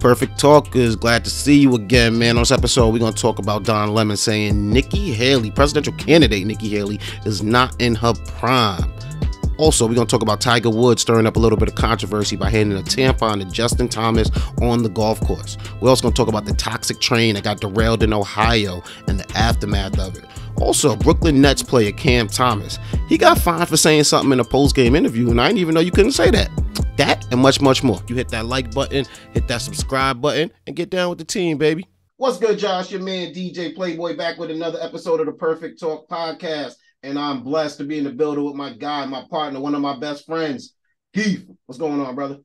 Perfect Talkers, glad to see you again, man. On this episode, we're going to talk about Don Lemon saying Nikki Haley, presidential candidate Nikki Haley, is not in her prime. Also, we're going to talk about Tiger Woods stirring up a little bit of controversy by handing a tampon to Justin Thomas on the golf course. We're also going to talk about the toxic train that got derailed in Ohio and the aftermath of it. Also, Brooklyn Nets player Cam Thomas, he got fined for saying something in a post-game interview, and I didn't even know you couldn't say that. That and much, much more. You hit that like button, hit that subscribe button, and get down with the team, baby. What's good, Josh? Your man, DJ Playboy, back with another episode of the Perfect Talk podcast. And I'm blessed to be in the building with my guy, my partner, one of my best friends, Keith. What's going on, brother?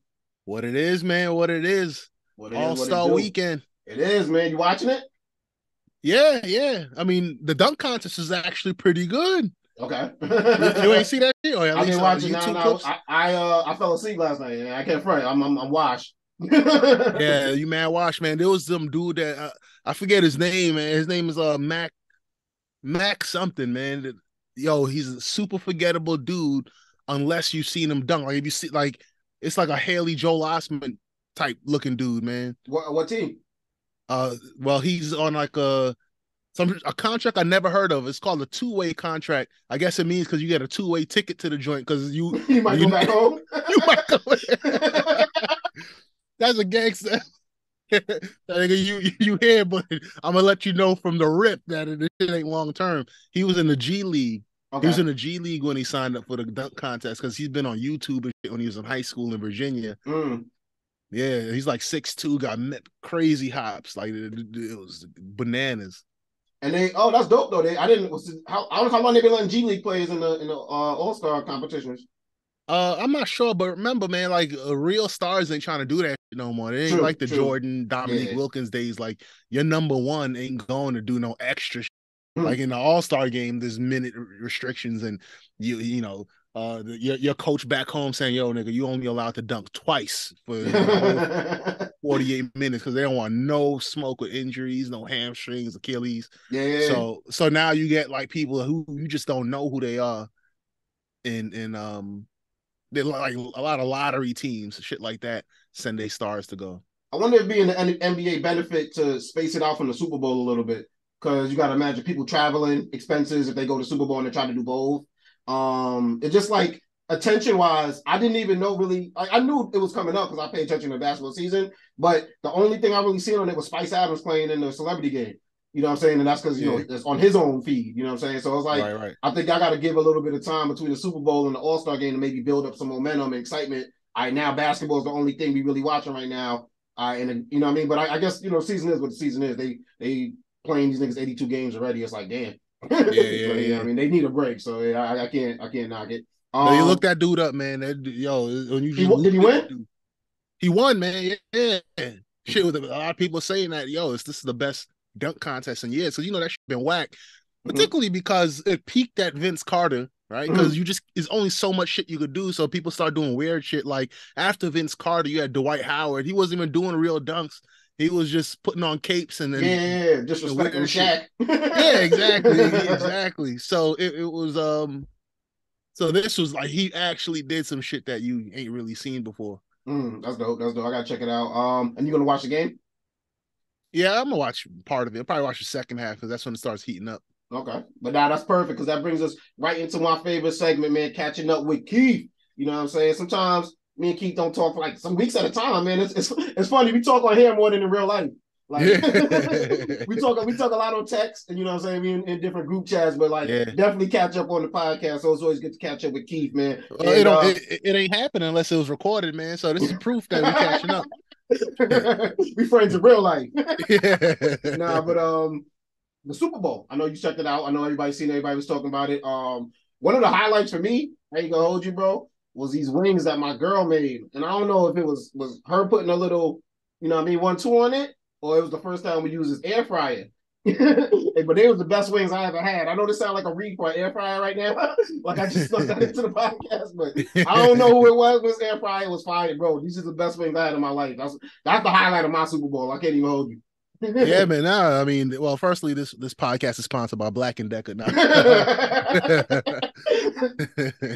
What it is, man. What it is. AllStar Weekend. It is, man. You watching it? Yeah. I mean, the dunk contest is actually pretty good. Okay. You ain't see that shit? Or at I've least been watching YouTube now. I fell asleep last night. I can't front. I'm washed. Yeah, you man washed, man. There was some dude that I forget his name, man. His name is Mac something, man. Yo, he's a super forgettable dude unless you've seen him dunk. Like if you see, like it's like a Haley Joel Osment type looking dude, man. What team? Well, he's on like a contract I never heard of. It's called a two-way contract. I guess it means because you get a two-way ticket to the joint because you might go back home. You might go. That's a gangster. you hear, but I'm gonna let you know from the rip that it ain't long term. He was in the G League. Okay. He was in the G League when he signed up for the dunk contest because he's been on YouTube and shit when he was in high school in Virginia. Yeah, he's like 6'2", got crazy hops. Like it was bananas. And that's dope though. I don't know how long they've been letting G League players in the All-Star competitions. I'm not sure, but remember, man, like real stars ain't trying to do that shit no more. It ain't like the Jordan, Dominique Wilkins days. Like your number one ain't going to do no extra shit. Like in the All-Star game, there's minute restrictions, and your coach back home saying, "Yo, nigga, you only allowed to dunk twice for 48 minutes because they don't want no smoke or injuries, no hamstrings, Achilles." Yeah. So now you get like people who you just don't know who they are, and they're like a lot of lottery teams, shit like that, send their stars to go. I wonder if being the NBA benefit to space it out from the Super Bowl a little bit, because you got to imagine people traveling, expenses if they go to Super Bowl and they try to do both. It's just like attention-wise, I didn't even know really. I knew it was coming up because I pay attention to the basketball season, but the only thing I really seen on it was Spice Adams playing in the celebrity game. You know what I'm saying? And that's because, you know, it's on his own feed. You know what I'm saying? So it's like, right. I think I got to give a little bit of time between the Super Bowl and the All-Star game to maybe build up some momentum and excitement. Now basketball is the only thing we really watching right now. And you know what I mean? But I guess, you know, season is what the season is. They playing these niggas 82 games already. It's like, damn. Yeah. I mean, they need a break. So I can't knock it. No, you look that dude up, man. Did he win? He won, man. Yeah. Shit, with a lot of people saying that, this is the best dunk contest in years, because you know that shit been whack, particularly because it peaked at Vince Carter, right? Because there's only so much shit you could do, so people start doing weird shit. Like after Vince Carter, you had Dwight Howard. He wasn't even doing real dunks. He was just putting on capes and then disrespecting Shaq. Yeah, exactly. So it was so this was like he actually did some shit that you ain't really seen before. That's dope. I gotta check it out. And you gonna watch the game? Yeah, I'm gonna watch part of it. I'll probably watch the second half because that's when it starts heating up. Okay, but now that's perfect because that brings us right into my favorite segment, man. Catching up with Keith. You know what I'm saying? Sometimes me and Keith don't talk for like some weeks at a time, man. It's funny. We talk on here more than in real life. Like we talk a lot on text, and you know what I'm saying. We in different group chats, but like definitely catch up on the podcast. So it's always good to catch up with Keith, man. It ain't happening unless it was recorded, man. So this is proof that we're catching up. We friends in real life. Nah, but the Super Bowl, I know you checked it out. I know everybody's seen it. Everybody was talking about it. One of the highlights for me, I ain't gonna hold you, bro, was these wings that my girl made. And I don't know if it was her putting a little, you know what I mean, 1-2 on it, or it was the first time we used this air fryer. But they was the best wings I ever had. I know this sounds like a read for an air fryer right now. Like I just stuck that into the podcast, but I don't know who it was. This air fryer was fire, bro. These are the best wings I had in my life. That's the highlight of my Super Bowl. I can't even hold you. Yeah, man. I mean, well, firstly, this podcast is sponsored by Black & Decker.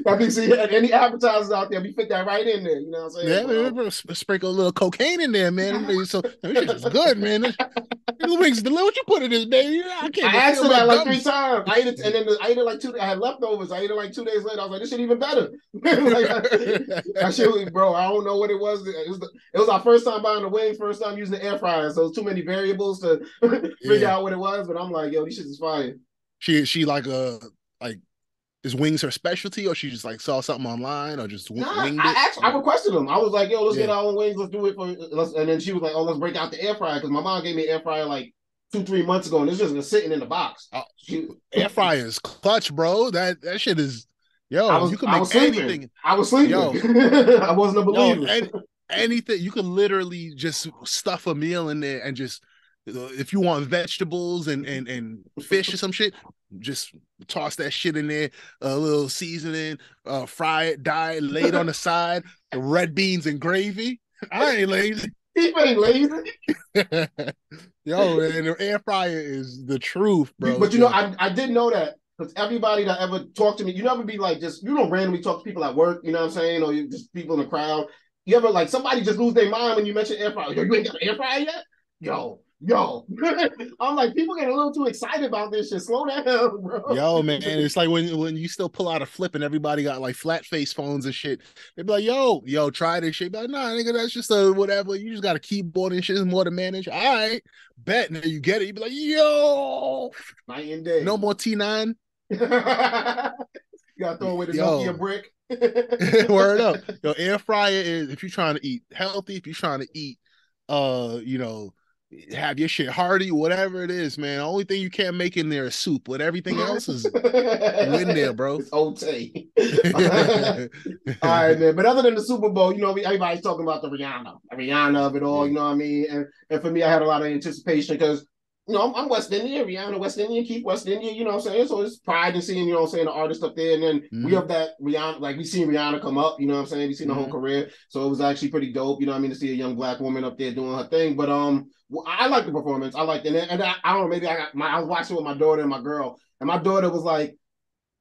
I be see any advertisers out there, we fit that right in there. You know what I'm saying? Yeah, man, sprinkle a little cocaine in there, man. So this shit is good, man. The wings, what you put in this, baby? I can't I even asked feel for my that like gums. 3 times. I ate it, and then I ate it like 2. I had leftovers. I ate it like 2 days later. I was like, this shit even better. Like, that shit, bro. I don't know what it was. It was our first time buying the wings, first time using the air fryer. So it's too many variables to figure out what it was. But I'm like, yo, these shit is fire. She like is wings her specialty, or she just like saw something online, or just winged it? I requested them. I was like, yo, let's get our own wings. Let's do it and then she was like, oh, let's break out the air fryer because my mom gave me an air fryer like 2-3 months ago, and it's just been sitting in the box. Air fryer is clutch, bro. That shit is, you can make anything. I was sleeping. Yo, I wasn't a believer. Anything you can literally just stuff a meal in there and just, if you want vegetables and fish or some shit, just toss that shit in there, a little seasoning, fry it, dye it, lay it on the side, red beans and gravy. I ain't lazy. He ain't lazy. Yo, and the air fryer is the truth, bro. But you know, I did know that because everybody that ever talked to me, you never be like just, you don't randomly talk to people at work, you know what I'm saying? Or you just people in the crowd. You ever like somebody just lose their mind when you mention air fryer? Yo, you ain't got an air fryer yet? Yo. I'm like, people get a little too excited about this shit. Slow down, bro. Yo, man, it's like when you still pull out a flip and everybody got like flat face phones and shit. They be like, yo, try this shit. Be like, nah, nigga, that's just a whatever. You just got a keyboard and shit is more to manage. All right, bet. Now you get it. You be like, yo, night and day. No more T9. You gotta throw away the Nokia brick. Word up. Yo, air fryer is if you're trying to eat healthy, if you're trying to eat, have your shit hearty, whatever it is, man. The only thing you can't make in there is soup, but everything else is in there, bro. It's okay. All right, man. But other than the Super Bowl, you know, everybody's talking about the Rihanna of it all. You know what I mean? And for me, I had a lot of anticipation because, you know, I'm West Indian, Rihanna, West Indian, Keith, West Indian. You know what I'm saying? So it's pride in seeing, you know what I'm saying, the artist up there. And then we have that Rihanna, like we seen Rihanna come up. You know what I'm saying? We seen the whole career, so it was actually pretty dope. You know what I mean, to see a young black woman up there doing her thing. But well, I like the performance. I liked it, and I don't know. Maybe I was watching with my daughter and my girl, and my daughter was like,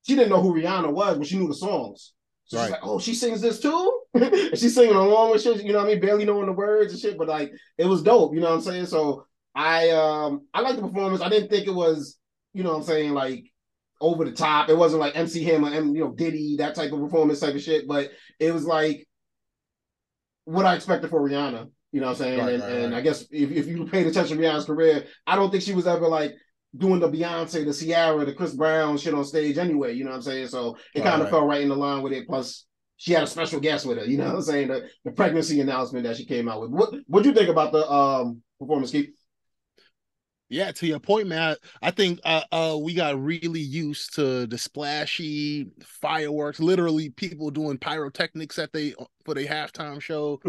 she didn't know who Rihanna was, but she knew the songs. So she's like, oh, she sings this too? And she's singing along with shit, you know what I mean? Barely knowing the words and shit, but like, it was dope, you know what I'm saying? So I like the performance. I didn't think it was, you know what I'm saying, like over the top. It wasn't like MC Hammer and, you know, Diddy, that type of performance type of shit, but it was like what I expected for Rihanna, you know what I'm saying? And I guess if you paid attention to Rihanna's career, I don't think she was ever like doing the Beyonce, the Ciara, the Chris Brown shit on stage anyway, you know what I'm saying? So it kind of fell right in the line with it. Plus, she had a special guest with her, you know what I'm saying? The pregnancy announcement that she came out with. What'd you think about the performance, Keith? Yeah, to your point, man, I think we got really used to the splashy fireworks, literally people doing pyrotechnics for their halftime show,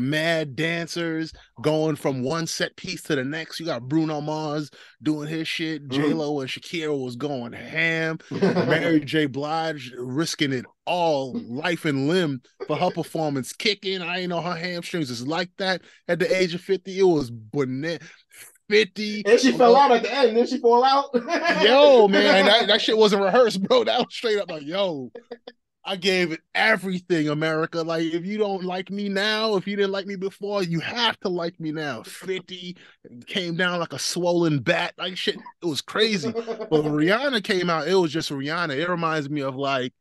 mad dancers going from one set piece to the next. You got Bruno Mars doing his shit, J-Lo and Shakira was going ham, Mary J. Blige risking it all, life and limb for her performance, kicking. I ain't know her hamstrings is like that at the age of 50. It was bananas. 50. And she fell out at the end. Didn't she fall out? Yo, man, that shit wasn't rehearsed, bro. That was straight up like, yo, I gave it everything, America. Like, if you don't like me now, if you didn't like me before, you have to like me now. 50 came down like a swollen bat. Like, shit, it was crazy. But when Rihanna came out, it was just Rihanna. It reminds me of, like,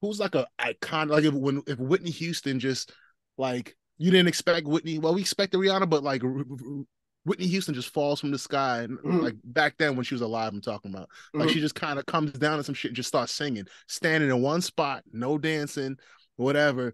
who's like a icon, like if Whitney Houston just, like, you didn't expect Whitney. Well, we expected Rihanna, but, like, Whitney Houston just falls from the sky, and like back then when she was alive, I'm talking about. Like she just kind of comes down to some shit and just starts singing, standing in one spot, no dancing, whatever.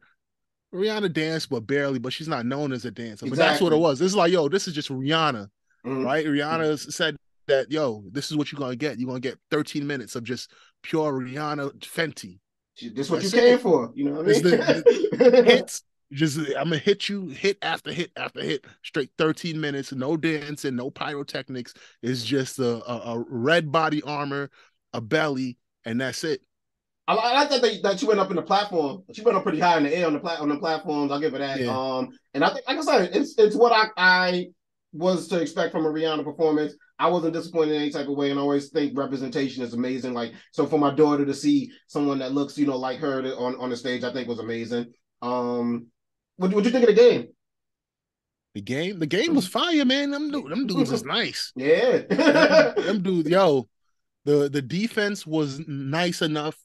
Rihanna danced, but barely, but she's not known as a dancer. But that's what it was. This is like, yo, this is just Rihanna, right? Rihanna said that, yo, this is what you're gonna get. You're gonna get 13 minutes of just pure Rihanna Fenty. This is what you came for, you know what I mean? The hits. Just I'm gonna hit you hit after hit after hit, straight 13 minutes, no dancing, no pyrotechnics. It's just a red body armor, a belly, and that's it. I like that she went up in the platform. She went up pretty high in the air on the platforms. I'll give her that. Yeah. And I think, like I said, it's what I was to expect from a Rihanna performance. I wasn't disappointed in any type of way, and I always think representation is amazing. Like, so for my daughter to see someone that looks, like her on the stage, I think was amazing. What you think of the game? The game was fire, man. Them dudes is nice. Yeah. them dudes, yo, the defense was nice enough.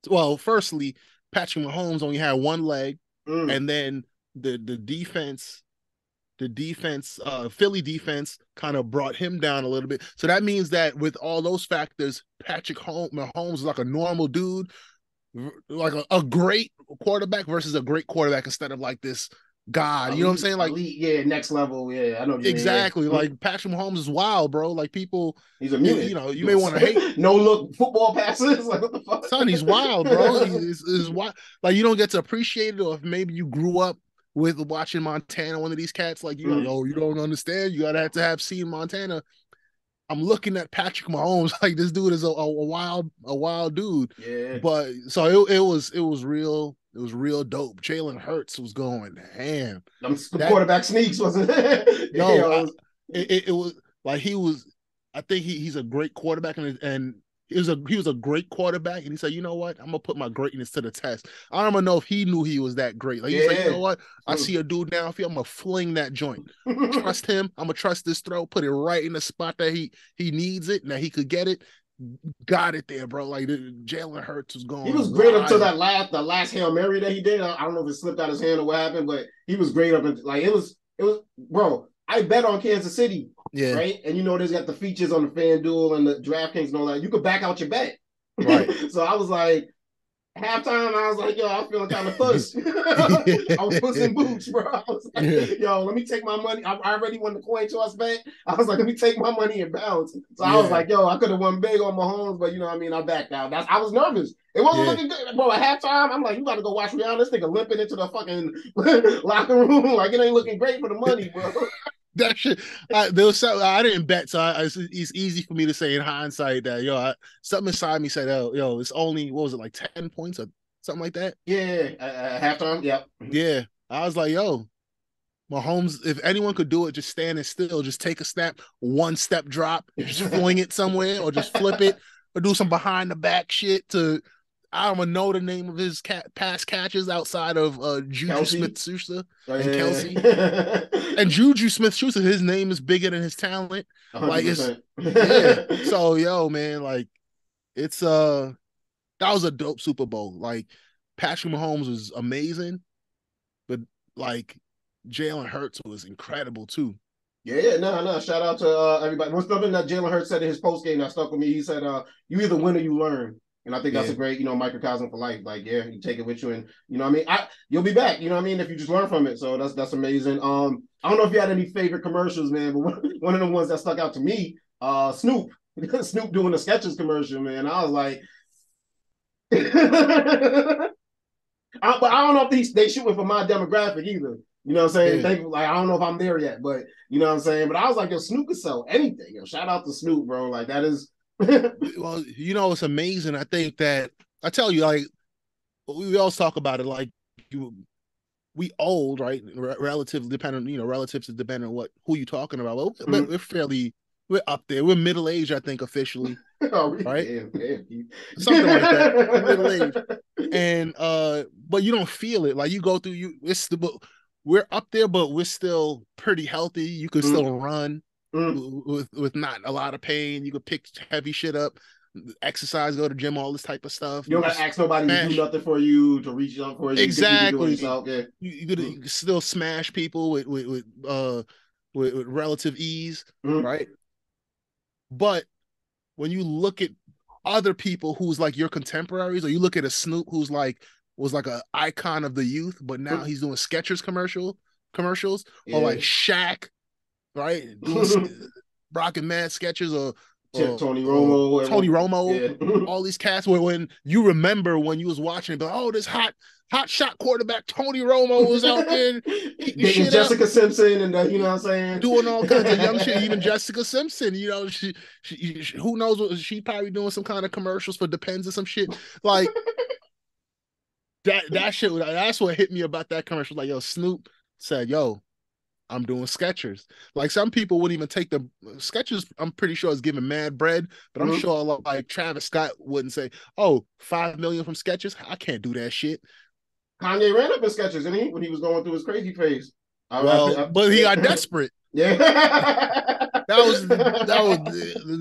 Well, firstly, Patrick Mahomes only had one leg, and then the defense, Philly defense kind of brought him down a little bit. So that means that with all those factors, Patrick Mahomes is like a normal dude, like a great quarterback versus a great quarterback instead of like this god. You know what I'm saying? Like, elite, yeah, next level. Yeah, I know what you exactly. mean. Like Patrick Mahomes is wild, bro. Like people, he's a mutant. You may want to hate no look football passes. Like, what the fuck? Son, he's wild, bro. He's wild. Like you don't get to appreciate it, or if maybe you grew up with watching Montana, one of these cats, like you know, you don't understand. You gotta have seen Montana. I'm looking at Patrick Mahomes like this dude is a wild dude. Yeah. But so it was real. It was real dope. Jalen Hurts was going ham. The quarterback sneaks, wasn't it? No, it was like he was. I think he's a great quarterback, and he was a great quarterback. And he said, you know what? I'm gonna put my greatness to the test. I don't even know if he knew he was that great. Like he's like, you know what? I see a dude downfield. I'm gonna fling that joint. Trust him. I'm gonna trust this throw. Put it right in the spot that he needs it. Now he could get it. Got it there, bro. Like Jalen Hurts was going. He was great up to the last Hail Mary that he did. I don't know if it slipped out his hand or what happened, but he was great up until like it was bro. I bet on Kansas City. Yeah. Right. And there's got the features on the FanDuel and the DraftKings and all that. You could back out your bet. Right. So I was like, halftime, I was like, yo, I'm feeling kind of puss. I was pussing boots, bro. I was like, yo, let me take my money. I already won the coin toss bet. I was like, let me take my money and bounce. So I was like, yo, I could have won big on Mahomes, but I backed out. I was nervous. It wasn't looking good, bro. At halftime, I'm like, you got to go watch Rihanna. This nigga limping into the fucking locker room. Like, it ain't looking great for the money, bro. That shit, I didn't bet, so it's easy for me to say in hindsight that something inside me said, yo, it's only what was it like 10 points or something like that? Yeah, halftime. Yep. Yeah, I was like, yo, Mahomes, if anyone could do it, just standing still, just take a snap, one step drop, just fling it somewhere, or just flip it, or do some behind the back shit to. I don't even know the name of his pass catches outside of Juju Smith-Schuster and Kelsey. And Juju Smith-Schuster, his name is bigger than his talent. 100%. Like it's So yo, man, like it's that was a dope Super Bowl. Like Patrick Mahomes was amazing, but like Jalen Hurts was incredible too. Yeah, no. Shout out to everybody. What's something that Jalen Hurts said in his post game that stuck with me? He said, "You either win or you learn." And I think that's a great, microcosm for life. Like, yeah, you take it with you, and you'll be back. If you just learn from it. So that's amazing. I don't know if you had any favorite commercials, man, but one of the ones that stuck out to me, Snoop doing the Skechers commercial, man. I was like, but I don't know if they shooting for my demographic either. You know what I'm saying? Yeah. I don't know if I'm there yet, but you know what I'm saying. But I was like, yo, Snoop could sell anything. Yo, shout out to Snoop, bro. Like that is. Well, it's amazing. I think that I tell you, like we always talk about it, like we old, right? Relatives dependent, relatives is dependent on who you talking about. Well, we're up there. We're middle aged, I think, officially. Right? Yeah. Something like that. Middle age. And but you don't feel it. Like you go through we're up there, but we're still pretty healthy. You can still run. With not a lot of pain. You could pick heavy shit up, exercise, go to gym, all this type of stuff. You don't gotta ask nobody to do nothing for you, to reach out for you. Exactly. You could still smash people with relative ease, right? But when you look at other people who's like your contemporaries, or you look at a Snoop who's was like an icon of the youth, but now he's doing Skechers commercials, or like Shaq. Right, Brock and Mad Skechers or Tony Romo, all these cats. Where when you remember when you was watching, but this hot shot quarterback Tony Romo was out there, getting Jessica Simpson, and you know what I'm saying, doing all kinds of young shit. Even Jessica Simpson, she who knows what she probably doing some kind of commercials for Depends or some shit like that. That shit. That's what hit me about that commercial. Like, yo, Snoop said, yo. I'm doing Skechers. Like some people wouldn't even take the Skechers. I'm pretty sure is giving mad bread, but I'm sure like Travis Scott wouldn't say, "Oh, $5 million from Skechers. I can't do that shit." Kanye ran up in Skechers, didn't he? When he was going through his crazy phase. But he got desperate. Yeah, that was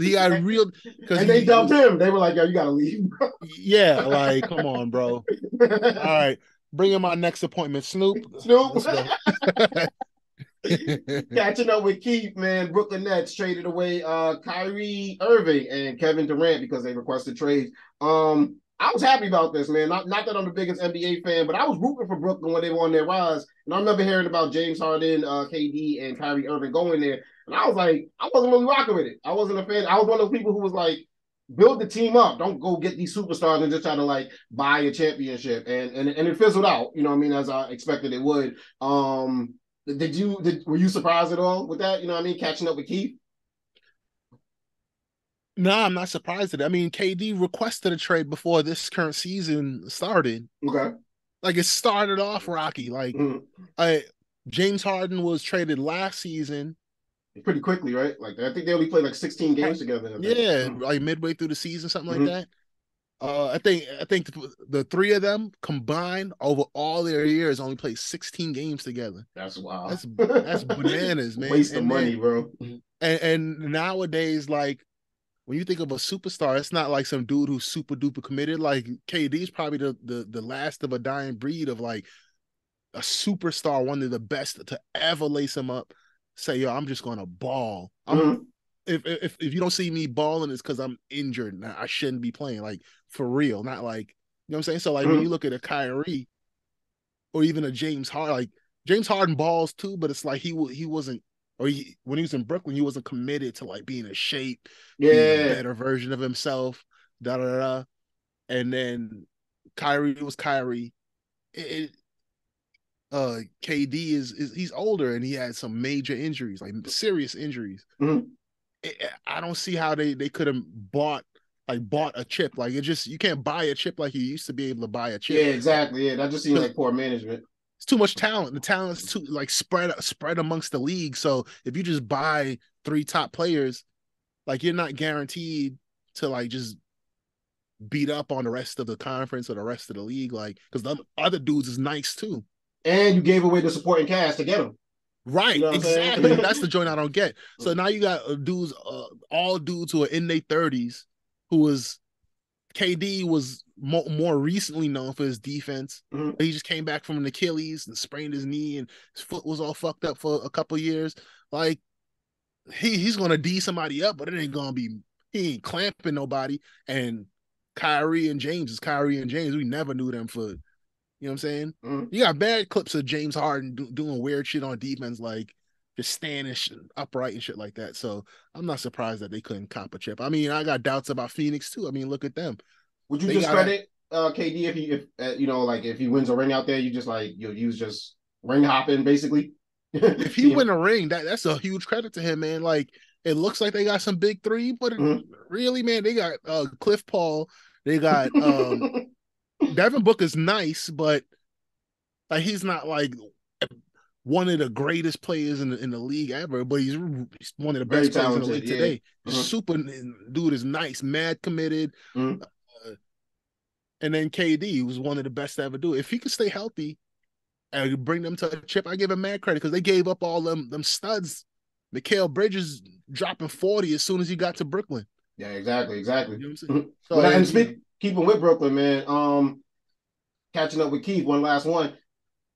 he got real because they dumped him. They were like, "Yo, you gotta leave." Bro. Yeah, like come on, bro. All right, bring in my next appointment, Snoop. Catching up with Keith, man. Brooklyn Nets traded away Kyrie Irving and Kevin Durant because they requested trades. I was happy about this, man. Not that I'm the biggest NBA fan, but I was rooting for Brooklyn when they were on their rise. And I remember hearing about James Harden, KD, and Kyrie Irving going there. And I was like, I wasn't really rocking with it. I wasn't a fan. I was one of those people who was like, build the team up. Don't go get these superstars and just try to like buy a championship. And it fizzled out, you know what I mean, as I expected it would. Were you surprised at all with that? You know what I mean? Catching up with Keith? No, I'm not surprised at it. I mean, KD requested a trade before this current season started. Okay. Like it started off rocky. Like James Harden was traded last season. Pretty quickly, right? Like I think they only played like 16 games together. Yeah, like midway through the season, something like that. I think the three of them combined over all their years only played 16 games together. That's wild. That's bananas, man. Waste of money, bro. And nowadays, like when you think of a superstar, it's not like some dude who's super duper committed. Like KD is probably the last of a dying breed of like a superstar, one of the best to ever lace him up. Say, yo, I'm just gonna ball. If you don't see me balling, it's because I'm injured. Now I shouldn't be playing. Like for real, not like you know what I'm saying. So like when you look at a Kyrie or even a James Harden, like James Harden balls too, but it's like he wasn't. Or when he was in Brooklyn, he wasn't committed to like being in shape, being a better version of himself. And then Kyrie was Kyrie. KD is he's older and he had some major injuries, like serious injuries. I don't see how they could have bought a chip. Like it just you can't buy a chip like you used to be able to buy a chip. Yeah, exactly. Yeah, that just seems like poor management. It's too much talent. The talent is too like spread amongst the league. So if you just buy 3 top players, like you're not guaranteed to like just beat up on the rest of the conference or the rest of the league. Like because the other dudes is nice too. And you gave away the supporting cast to get them. Right, you know exactly. That's the joint I don't get. So now you got dudes, all dudes who are in their 30s, who was KD was more recently known for his defense. He just came back from an Achilles and sprained his knee, and his foot was all fucked up for a couple of years. Like he's gonna D somebody up, but it ain't gonna be he ain't clamping nobody. And Kyrie and James is Kyrie and James. We never knew them for. You know what I'm saying? You got bad clips of James Harden doing weird shit on defense, like just standing upright and shit like that. So I'm not surprised that they couldn't cop a chip. I mean, I got doubts about Phoenix too. I mean, look at them. Would you discredit KD if you know, like if he wins a ring out there, you just like you was just ring hopping basically? If he win a ring, that's a huge credit to him, man. Like it looks like they got some big three, but really, man, they got Cliff Paul, they got Devin Booker's nice, but like he's not like one of the greatest players in the league ever, but he's one of the best players in the league today. Super dude is nice, mad committed. And then KD was one of the best to ever do it. If he could stay healthy and bring them to a chip, I give him mad credit because they gave up all them studs. Mikal Bridges dropping 40 as soon as he got to Brooklyn. Yeah, exactly. You know what I'm saying? So, keeping with Brooklyn, man. Catching up with Keith, one last one.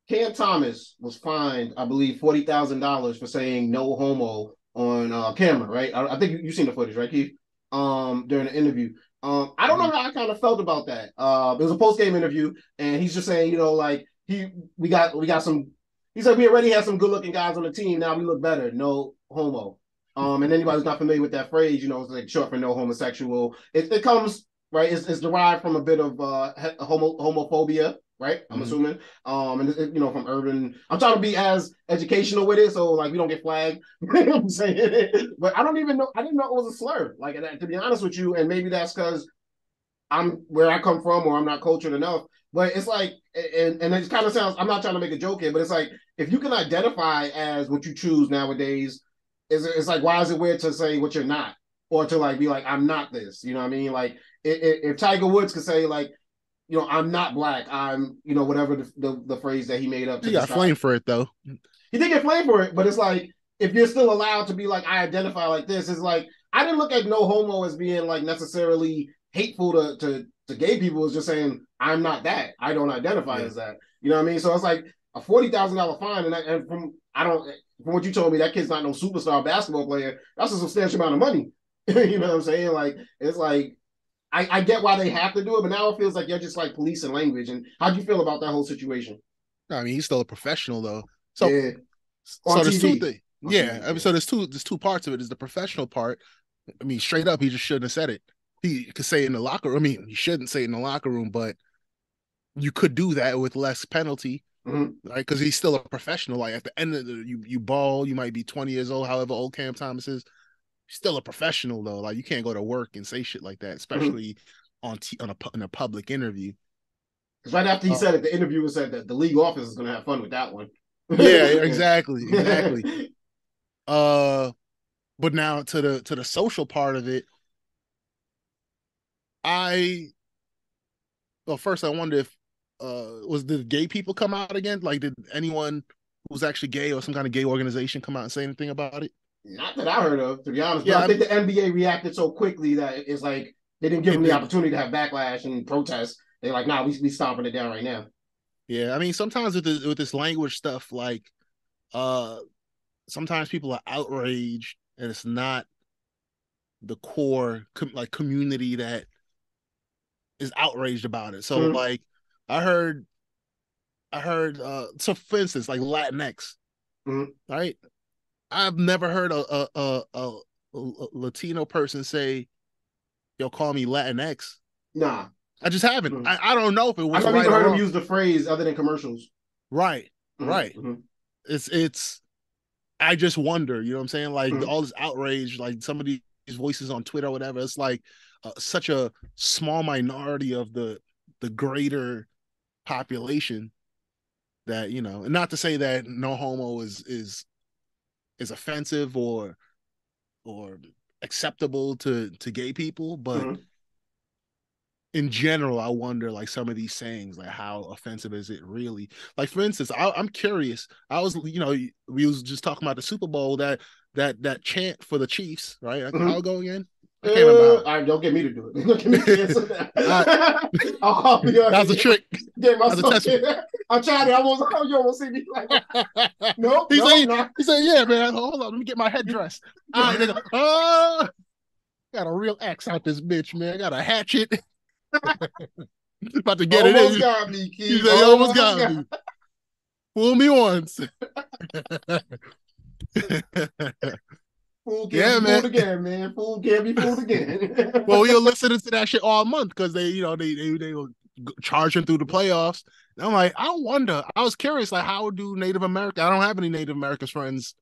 Cam Thomas was fined, I believe, $40,000 for saying no homo on camera, right? I think you've seen the footage, right, Keith? During the interview. I don't know how I kind of felt about that. It was a post-game interview, and he's just saying, you know, like we got some. He said we already had some good-looking guys on the team. Now we look better. No homo. And anybody who's not familiar with that phrase, you know, it's like short for no homosexual. It comes right. It's derived from a bit of homophobia, right? I'm assuming. And you know, from urban. I'm trying to be as educational with it, so like we don't get flagged. You know what I'm saying? But I don't even know. I didn't know it was a slur. Like to be honest with you, and maybe that's because I'm where I come from, or I'm not cultured enough. But it's like, and it kind of sounds, I'm not trying to make a joke here, but it's like, if you can identify as what you choose nowadays, it's like, why is it weird to say what you're not? Or to like be like, I'm not this, you know what I mean? Like, if Tiger Woods could say like, you know, I'm not black, I'm, you know, whatever the phrase that he made up. He got flamed for it though. He did get flamed for it, but it's like, if you're still allowed to be like, I identify like this, it's like, I didn't look at no homo as being like necessarily hateful to gay people. It's just saying, I'm not that. I don't identify as that. You know what I mean? So it's like a $40,000 fine. And from what you told me, that kid's not no superstar basketball player. That's a substantial amount of money. You know what I'm saying? Like, it's like, I get why they have to do it, but now it feels like you're just like policing language. And how'd you feel about that whole situation? I mean, he's still a professional though. So, yeah. So there's two things. Yeah. I mean, so there's two parts of it. Is the professional part. I mean, straight up, he just shouldn't have said it. He could say it in the locker room. I mean, he shouldn't say it in the locker room, but you could do that with less penalty, right? Because he's still a professional. Like at the end of you ball, you might be 20 years old, however old Cam Thomas is. Still a professional though. Like you can't go to work and say shit like that, especially in a public interview. Because right after he said it, the interviewer said that the league office is going to have fun with that one. Yeah, exactly. But now to the social part of it, first I wonder if did gay people come out again? Like, did anyone who's actually gay or some kind of gay organization come out and say anything about it? Not that I heard of, to be honest. Yeah, I think the NBA reacted so quickly that it's like they didn't give them the opportunity to have backlash and protest. They're like, nah, we stomping it down right now. Yeah, I mean, sometimes with this language stuff, like, sometimes people are outraged, and it's not the core community that is outraged about it. So, like, I heard. So, for instance, like Latinx, right? I've never heard a Latino person say, "Yo, call me Latinx." Nah. I just haven't. I don't know if it was. I've never heard him use the phrase other than commercials. Right. It's. I just wonder. You know what I'm saying? Like all this outrage, like some of these voices on Twitter or whatever. It's like such a small minority of the greater population that, you know. And not to say that no homo is offensive or acceptable to gay people, but in general, I wonder, like, some of these sayings, like, how offensive is it really? Like, for instance, I'm curious. I was, you know, we was just talking about the Super Bowl, that chant for the Chiefs, right? How it go again? I can't remember. All right, don't get me to do it. Don't get me to answer that. I'll copy you. That was a trick. Get myself I'm trying to. You almost see me like, nope. He said, yeah, man. Hold on, let me get my head dressed. All right, nigga. Got a real axe out this bitch, man. Got a hatchet. About to get almost it in. Got me, Keith. He said, almost got me. Fool me once. Fool can't be fooled again, man. Fool can't be fooled again. Well, we were listening to that shit all month because they were charging through the playoffs. And I'm like, I wonder. I was curious, like, how do Native American? I don't have any Native American friends,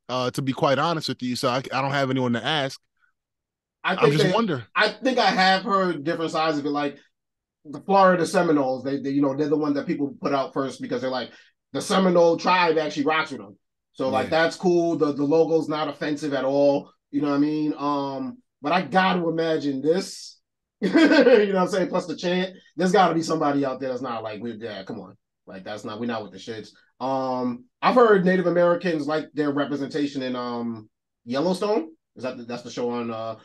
to be quite honest with you. So I don't have anyone to ask. I just wonder. I think I have heard different sides of it, like the Florida Seminoles. They they're the ones that people put out first because they're like, the Seminole tribe actually rocks with them. So like that's cool. The logo's not offensive at all. You know what I mean? But I gotta imagine this. You know what I'm saying? Plus the chant. There's gotta be somebody out there that's not like, come on. Like we're not with the shits. I've heard Native Americans like their representation in Yellowstone. That's the show on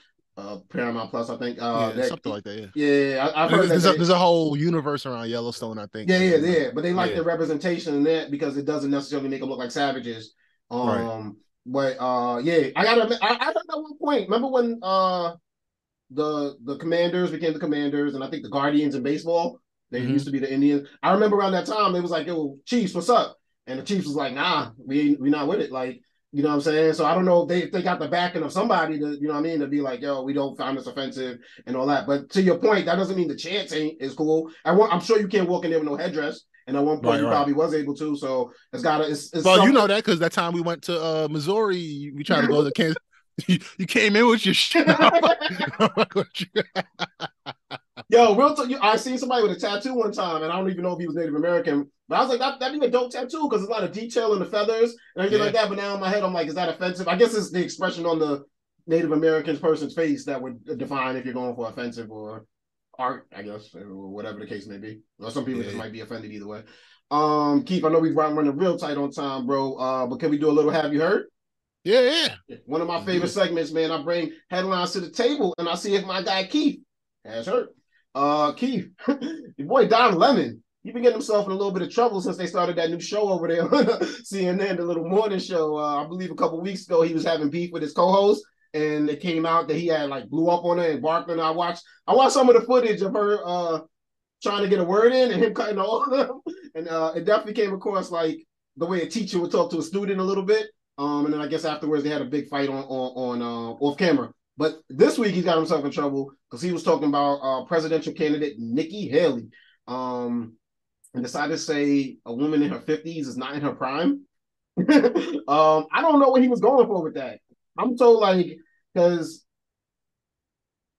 Paramount Plus, I think. Something like that. Yeah, I've heard there's a whole universe around Yellowstone, I think. Yeah. But they like the representation in that because it doesn't necessarily make them look like savages. But I thought at one point, remember when the Commanders became the Commanders, and I think the Guardians in baseball, they used to be the Indians. I remember around that time, they was like, yo, Chiefs, what's up? And the Chiefs was like, nah, we not with it. Like, you know what I'm saying? So I don't know if they got the backing of somebody to, you know what I mean, to be like, yo, we don't find this offensive and all that. But to your point, that doesn't mean the chance is cool. I'm sure you can't walk in there with no headress. And at one point, you probably was able to. So it's well, you know that because that time we went to Missouri, we tried to go to Kansas. You came in with your shit. Yo, I seen somebody with a tattoo one time, and I don't even know if he was Native American. But I was like, that'd be a dope tattoo because there's a lot of detail in the feathers and everything like that. But now in my head, I'm like, is that offensive? I guess it's the expression on the Native American person's face that would define if you're going for offensive or art, I guess, or whatever the case may be. Or some people just might be offended either way. Keith, I know we've running real tight on time, bro. But can we do a little Have You Heard? Yeah. One of my favorite segments, man. I bring headlines to the table and I see if my guy Keith has heard. Keith, your boy Don Lemon, he been getting himself in a little bit of trouble since they started that new show over there on CNN, the little morning show. I believe a couple weeks ago he was having beef with his co-host, and it came out that he had like blew up on her and barked on her. I watched some of the footage of her trying to get a word in and him cutting all of them, and it definitely came across like the way a teacher would talk to a student a little bit. And then I guess afterwards they had a big fight on off camera. But this week he got himself in trouble because he was talking about presidential candidate Nikki Haley, and decided to say a woman in her 50s is not in her prime. I don't know what he was going for with that. I'm told like because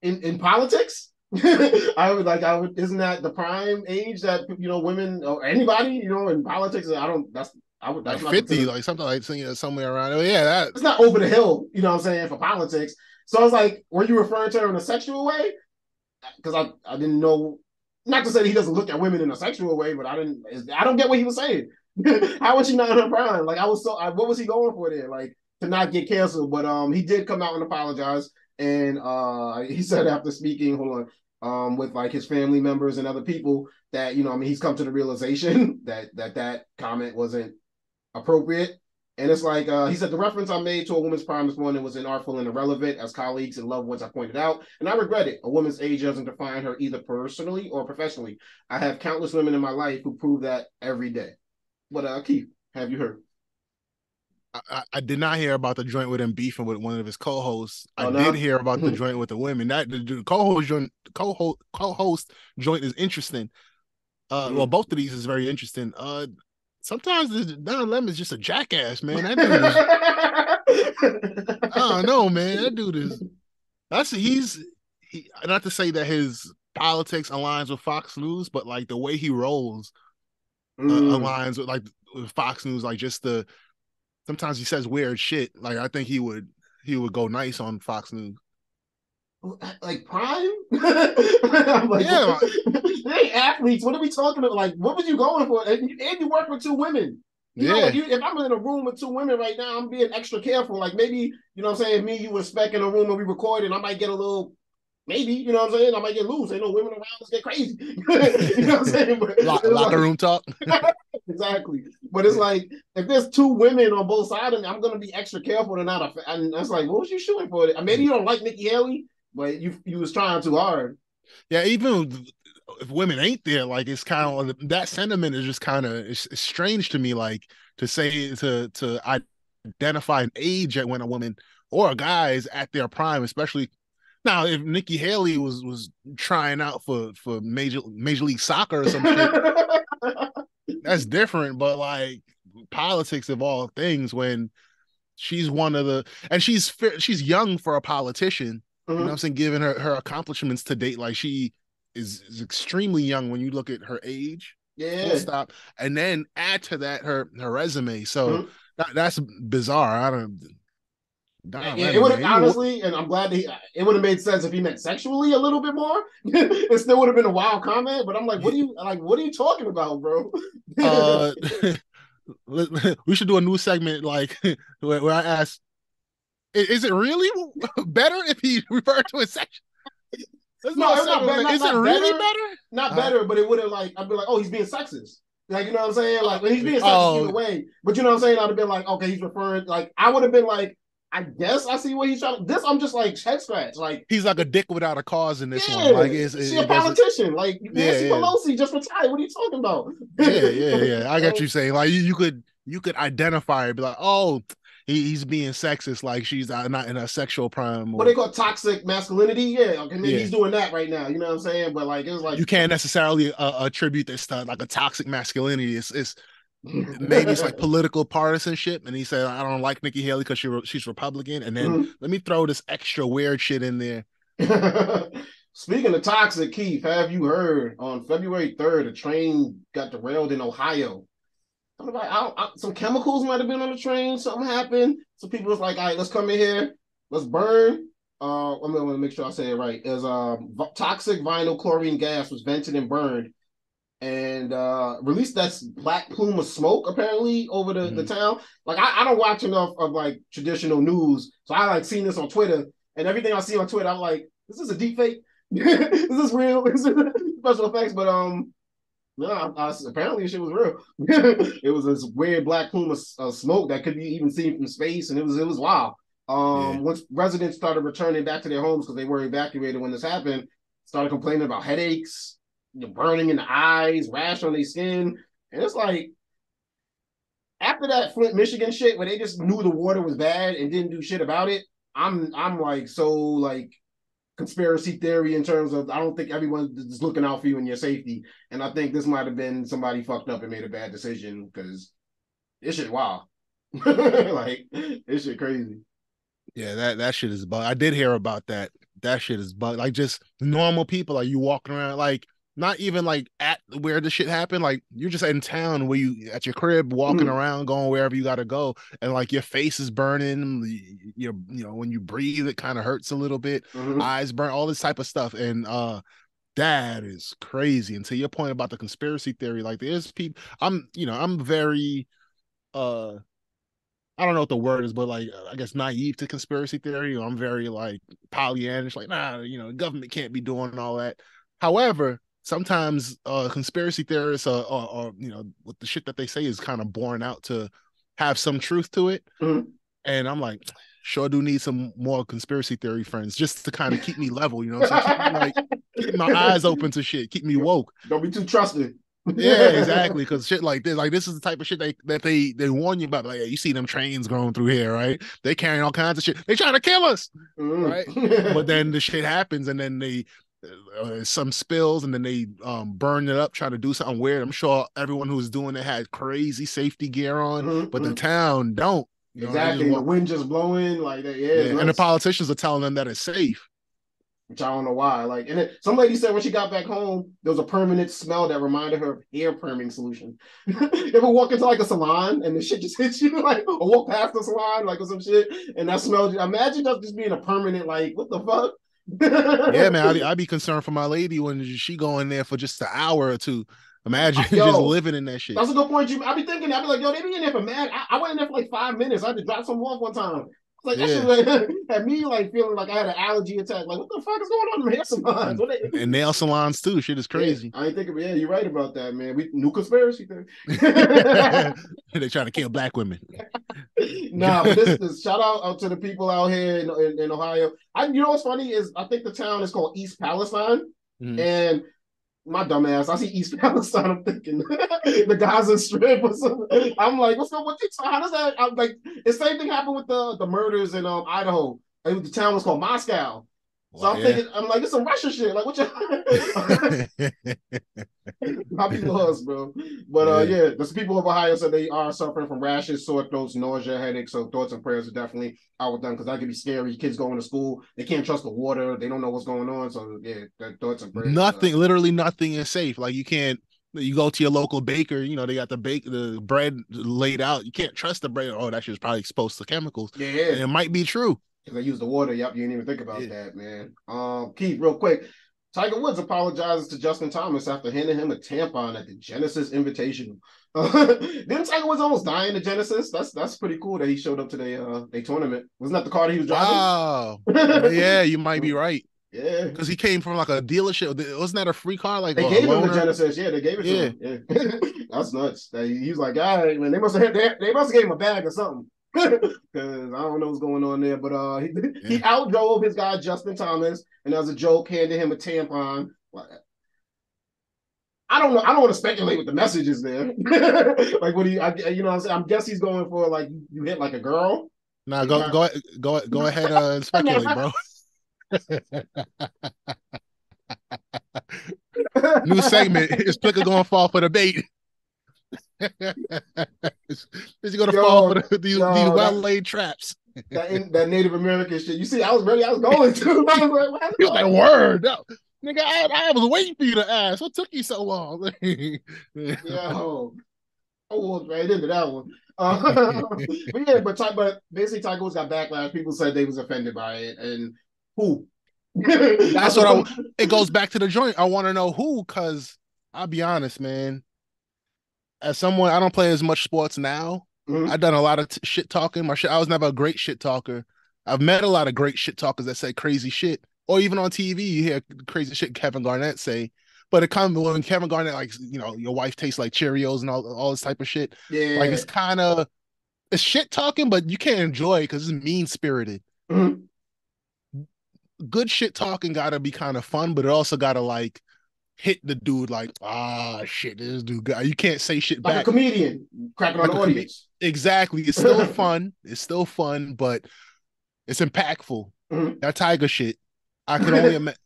in politics, isn't that the prime age that women or anybody in politics? That's like not 50, like something like somewhere around. Oh yeah, it's not over the hill, you know what I'm saying, for politics. So I was like, were you referring to her in a sexual way? Because I didn't know. Not to say that he doesn't look at women in a sexual way, but I don't get what he was saying. How was she not in her prime? Like what was he going for there? Like to not get canceled, but he did come out and apologize, and he said after speaking, with like his family members and other people that he's come to the realization that comment wasn't appropriate. And it's like he said, the reference I made to a woman's prime this morning was inartful and irrelevant, as colleagues and loved ones I pointed out, and I regret it. A woman's age doesn't define her either personally or professionally. I have countless women in my life who prove that every day. But Keith, have you heard? I did not hear about the joint with him beefing with one of his co-hosts. I no? did hear about the joint with the women. That the co-host joint is interesting. Well, both of these is very interesting. Sometimes Don Lemon's just a jackass, man. That dude is, I don't know, man. That dude is. He. Not to say that his politics aligns with Fox News, but like the way he rolls aligns with Fox News. Like just sometimes he says weird shit. Like I think he would go nice on Fox News. Like prime? I'm like, yeah, they athletes. What are we talking about? Like, what was you going for? And you work with two women. If I'm in a room with two women right now, I'm being extra careful. Like maybe, what I'm saying, me, you were spec in a room and we recorded, I might get a little, maybe, what I'm saying, I might get loose. Ain't no women around, let's get crazy. You know what I'm saying? Locker room talk. Exactly. But it's like, if there's two women on both sides of me, I'm going to be extra careful to not, and that's like, what was you shooting for? Maybe you don't like Nikki Haley, but you was trying too hard. Yeah, even if women ain't there, like it's kind of that sentiment is just kind of it's strange to me. Like to say to identify an age at when a woman or a guy is at their prime, especially now if Nikki Haley was trying out for Major League Soccer or some shit, that's different. But like politics of all things, when she's one of the and she's young for a politician. You know what I'm saying? Given her accomplishments to date, like she is extremely young when you look at her age. Yeah. Full stop. And then add to that her resume. So that's bizarre. It would have honestly, and I'm glad it would have made sense if he meant sexually a little bit more. It still would have been a wild comment, but I'm like, what are you talking about, bro? We should do a new segment like where I ask, is it really better if he referred to his section? No, it's not better. Is it really better? Not better, but it would have I'd be like, oh, he's being sexist. Like, you know what I'm saying? Like, he's being sexist either way. But you know what I'm saying? I'd have been like, okay, he's referring. Like, I would have been like, I guess I see what he's trying to. This, I'm just like head scratch. Like, he's like a dick without a cause in this one. Like, she a politician. Like, Nancy Pelosi just retired. What are you talking about? Yeah. I got you saying like you could identify it, be like, oh. He's being sexist, like she's not in a sexual prime. What they call toxic masculinity? Yeah, okay, maybe he's doing that right now. You know what I'm saying? But like, it was like you can't necessarily attribute this to like a toxic masculinity. It's maybe it's like political partisanship. And he said, "I don't like Nikki Haley because she's Republican." And then let me throw this extra weird shit in there. Speaking of toxic, Keith, have you heard on February 3rd, a train got derailed in Ohio? Some chemicals might have been on the train. Something happened. So people was like, all right, let's come in here. Let's burn. I'm going to make sure I say it right. As toxic vinyl chlorine gas was vented and burned and released that black plume of smoke apparently over the town. Like I don't watch enough of like traditional news. So I like seen this on Twitter, and everything I see on Twitter, I'm like, is this a deep fake? Is this real? Is it special effects? But no, apparently shit was real. It was this weird black plume of smoke that could be even seen from space, and it was wild. Once residents started returning back to their homes because they were evacuated when this happened, started complaining about headaches, burning in the eyes, rash on their skin, and it's like after that Flint, Michigan shit, where they just knew the water was bad and didn't do shit about it. I'm like so like conspiracy theory in terms of I don't think everyone is looking out for you and your safety, and I think this might have been somebody fucked up and made a bad decision because this shit wild. Like this shit crazy. Yeah, that shit is bug. I did hear about that. That shit is bug. Like just normal people, like you walking around, like not even like at where the shit happened. Like you're just in town where you at your crib, walking around, going wherever you gotta go, and like your face is burning. You know when you breathe, it kind of hurts a little bit. Eyes burn, all this type of stuff, and that is crazy. And to your point about the conspiracy theory, like there's people. I'm very I don't know what the word is, but like I guess naive to conspiracy theory. I'm very like Pollyannish, like nah, the government can't be doing all that. However, sometimes conspiracy theorists are what the shit that they say is kind of borne out to have some truth to it. And I'm like, sure do need some more conspiracy theory friends just to kind of keep me level, so keep me like keep my eyes open to shit, keep me woke. Don't be too trusting. Yeah, exactly. Because shit like this is the type of shit that they warn you about. Like, yeah, you see them trains going through here, right? They carrying all kinds of shit. They trying to kill us, right? But then the shit happens, and then they some spills, and then they burn it up, trying to do something weird. I'm sure everyone who was doing it had crazy safety gear on, but the town don't. Exactly, the wind just blowing like that. Yeah, and the politicians are telling them that it's safe. Which I don't know why. Like, and some lady said when she got back home, there was a permanent smell that reminded her of hair perming solution. You ever walk into like a salon and the shit just hits you, like, or walk past the salon, like, or some shit, and that smell, imagine that just being a permanent, like, what the fuck? Yeah, man, I'd be concerned for my lady when she go in there for just an hour or two. Imagine just living in that shit. That's a good point. I be thinking, I be like, yo, they be in there for mad. I went in there for like 5 minutes. I had to drop some off one time. Like that shit had me like feeling like I had an allergy attack. Like, what the fuck is going on in hair salons? And nail salons too. Shit is crazy. I ain't thinking. Yeah, you're right about that, man. New conspiracy theory. They trying to kill black women. Nah, but this shout out to the people out here in Ohio. You know what's funny is I think the town is called East Palestine, and my dumb ass, I see East Palestine, I'm thinking the Gaza Strip or something. I'm like, what's going on? How does that? I'm like, the same thing happened with the murders in Idaho. The town was called Moscow. So I'm thinking, I'm like, it's some Russian shit. Like, what you I'll be lost, bro. But the people of Ohio said they are suffering from rashes, sore throats, nausea, headaches. So thoughts and prayers are definitely out with them because that could be scary. Kids going to school, they can't trust the water, they don't know what's going on. So yeah, thoughts and prayers. Literally nothing is safe. Like you can't. You go to your local baker, they got the bread laid out. You can't trust the bread. Oh, that shit's probably exposed to chemicals. Yeah, and it might be true. Because they use the water. Yep, you didn't even think about that, man. Keith, real quick. Tiger Woods apologizes to Justin Thomas after handing him a tampon at the Genesis Invitational. Didn't Tiger Woods almost die in the Genesis? That's pretty cool that he showed up to their tournament. Wasn't that the car that he was driving? Wow. Yeah, you might be right. Yeah, because he came from like a dealership. Wasn't that a free car? Like they gave him the Genesis. Yeah, they gave it to him. Yeah. That's nuts. He was like, all right, man. They must have gave him a bag or something. Because I don't know what's going on there, but he outdrove his guy Justin Thomas, and as a joke, handed him a tampon. I don't know. I don't want to speculate what the message is there. Like, what do you? What I'm saying? I guess he's going for like you hit like a girl. Nah, go ahead and speculate, bro. New segment. Is Plicker gonna fall for the bait? Is he gonna fall for these well-laid traps? that Native American shit. You see, I was ready. I was going to. I was like, He was like, word. No. Nigga, I was waiting for you to ask. What took you so long? Yo, I walked right into that one. But yeah, but basically Tiger Woods got backlash. People said they was offended by it, and who? That's what it goes back to the joint. I want to know who, because I'll be honest, man. As someone, I don't play as much sports now. Mhm. I've done a lot of shit talking. I was never a great shit talker. I've met a lot of great shit talkers that say crazy shit, or even on TV, you hear crazy shit Kevin Garnett say. But it comes when Kevin Garnett, like, your wife tastes like Cheerios and all this type of shit. Yeah, like it's shit talking, but you can't enjoy it because it's mean spirited. Mhm. Good shit talking gotta be kind of fun, but it also gotta like hit the dude like, shit, this dude got. You can't say shit like back. a comedian cracking on the audience. Exactly. It's still fun. It's still fun, but it's impactful. Mhm. That Tiger shit, I can only imagine.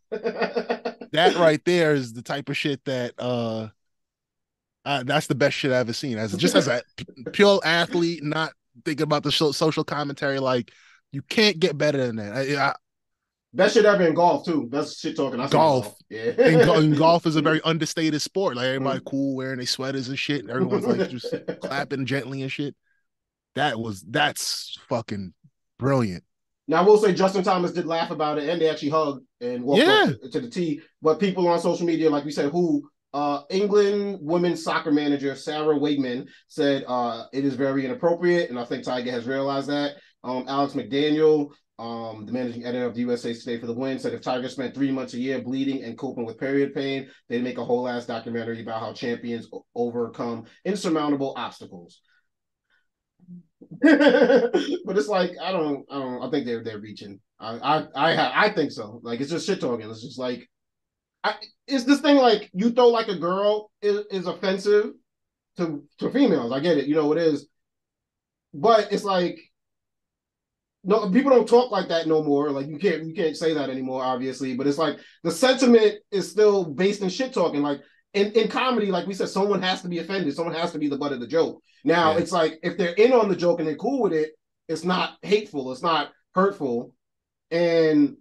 That right there is the type of shit that that's the best shit I've ever seen. As a pure athlete, not thinking about the social commentary. Like, you can't get better than that. Best shit ever in golf too. That's shit talking. I Golf. Yeah. And golf is a very understated sport. Like, everybody Mhm. cool wearing their sweaters and shit, and everyone's like just clapping gently and shit. That's fucking brilliant. Now I will say Justin Thomas did laugh about it, and they actually hugged and walked up to the tee. But people on social media, like we said, England women's soccer manager Sarah Wakeman said it is very inappropriate, and I think Tiger has realized that. Alex McDaniel, the managing editor of the USA Today for the Win, said if Tiger spent 3 months a year bleeding and coping with period pain, they'd make a whole ass documentary about how champions overcome insurmountable obstacles. But it's like I think they're reaching. I think so. Like, it's just shit talking. It's just like it's this thing like you throw like a girl is offensive to females. I get it, it is, but it's like no, people don't talk like that no more. Like, you can't say that anymore, obviously. But it's like the sentiment is still based in shit talking. Like in comedy, like we said, someone has to be offended. Someone has to be the butt of the joke. Now, It's like if they're in on the joke and they're cool with it, it's not hateful. It's not hurtful. And